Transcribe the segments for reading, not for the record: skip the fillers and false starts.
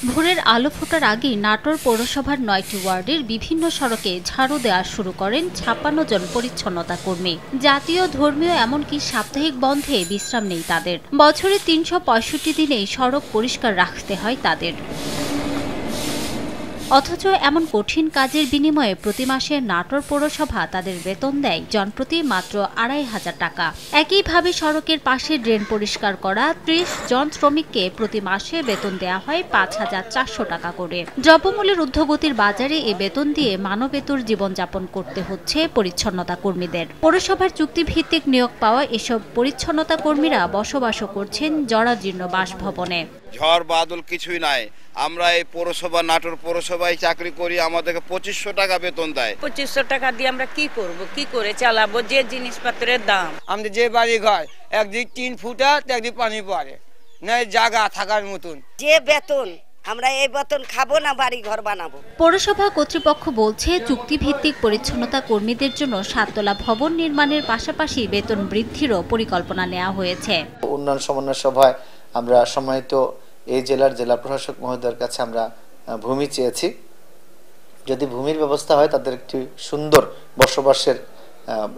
ভোরের আলো ফোটার আগেই নাটোর পৌরসভার ৯টি ওয়ার্ডের বিভিন্ন সড়কে ঝাড়ু দেওয়া শুরু করেন ৫৬ জন পরিচ্ছন্নতা কর্মী। জাতীয়, ধর্মীয় এমনকি সাপ্তাহিক বন্ধে বিশ্রাম নেই তাদের। বছরে ৩৬৫ দিনেই সড়ক পরিষ্কার রাখতে হয় তাদের। অথচ এমন কঠিন কাজের বিনিময়ে প্রতি মাসে নাটোর পৌরসভা তাদের বেতন দেয় জনপ্রতি মাত্র ২৫০০ টাকা। একইভাবে সড়কের পাশে ড্রেন পরিষ্কার করা ৩০ জন শ্রমিককে প্রতি মাসে বেতন দেওয়া হয় ৫,৪০০ টাকা করে। দ্রব্যমূল্যের ঊর্ধ্বগতির বাজারে এ বেতন দিয়ে মানবেতর জীবনযাপন করতে হচ্ছে পরিচ্ছন্নতা কর্মীদের। পৌরসভার চুক্তিভিত্তিক নিয়োগ পাওয়া এসব পরিচ্ছন্নতা কর্মীরা বসবাসও করছেন জরাজীর্ণ বাসভবনে। ঝড় বাদল কিছুই নাই। আমরা এই পৌরসভা, নাটোর পৌরসভায় চাকরি করি, আমাদেরকে ২৫০০ টাকা বেতন দেয়। ২৫০০ টাকা দিয়ে আমরা কি করব, কি করে চালাবো? যে জিনিসপত্রের দাম, আমাদের যে বাড়ি ঘর একদিক ৩ ফুটা একদিক পানি পড়ে না, জায়গা থাকার মতন। যে বেতন, আমরা এই বেতন খাবো না, বাড়ি ঘর বানাবো। পৌরসভা কর্তৃপক্ষ বলছে, চুক্তিভিত্তিক পরিচ্ছন্নতা কর্মীদের জন্য ৭ তলা ভবন নির্মাণের পাশাপাশি বেতন বৃদ্ধিরও পরিকল্পনা নেওয়া হয়েছে। উন্নয়ন সমন্বয় সভায় আমরা সম্মানিত এই জেলার জেলা প্রশাসক মহোদয়ের কাছে আমরা ভূমি চেয়েছি। যদি ভূমির ব্যবস্থা হয়, তাদের একটি সুন্দর বসবাসের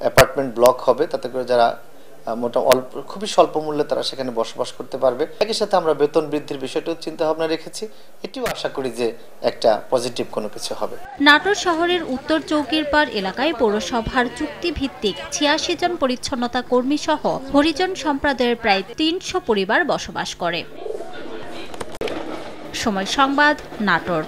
অ্যাপার্টমেন্ট ব্লক হবে, তাতে করে যারা খুবই স্বল্প মূল্যে তারা সেখানে বসবাস করতে পারবে। একই সাথে আমরা বেতন বৃদ্ধির বিষয়টিও চিন্তা ভাবনা রেখেছি। এটিও আশা করি যে একটা পজিটিভ কোনো কিছু হবে। নাটোর শহরের উত্তর চৌকির পাড় এলাকায় পৌরসভার চুক্তিভিত্তিক ৮৬ জন পরিচ্ছন্নতা কর্মী সহ হরিজন সম্প্রদায়ের প্রায় ৩০০ পরিবার বসবাস করে। সময় সংবাদ, নাটোর।